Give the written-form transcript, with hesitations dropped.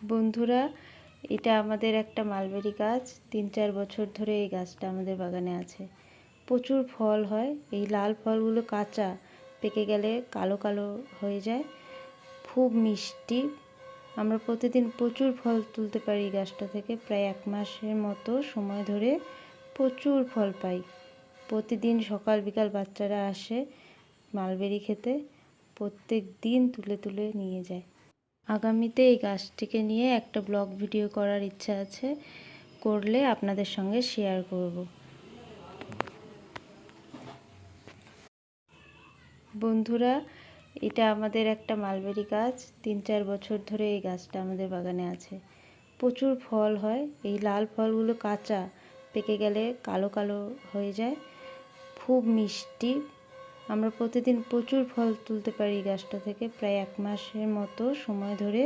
বন্ধুরা, এটা আমাদের একটা মালবেরি গাছ। 3-4 বছর ধরে এই গাছটা আমাদের বাগানে আছে। প্রচুর ফল হয়। এই লাল ফলগুলো কাঁচা, পেকে গেলে কালো কালো হয়ে যায়। খুব মিষ্টি। আমরা প্রতিদিন প্রচুর ফল তুলতে পারি এই গাছটা থেকে। প্রায় 1 মাসের মতো সময় ধরে প্রচুর ফল পাই। প্রতিদিন সকাল বিকাল বাচ্চারা আসে মালবেরি খেতে। প্রত্যেক দিন তুলে তুলে নিয়ে যায়। আগামীতে এই গাছটিকে নিয়ে একটা ব্লগ ভিডিও করার ইচ্ছা আছে, করলে আপনাদের সঙ্গে শেয়ার করব। বন্ধুরা, এটা আমাদের একটা মালবেরি গাছ। 3-4 বছর ধরে এই গাছটা আমাদের বাগানে আছে। প্রচুর ফল হয়। এই লাল ফলগুলো কাঁচা, পেকে গেলে কালো কালো হয়ে যায়। খুব মিষ্টি। আমরা প্রতিদিন প্রচুর ফল তুলতে পারি এই গাছটা থেকে। প্রায় 1 মাসের মতো সময় ধরে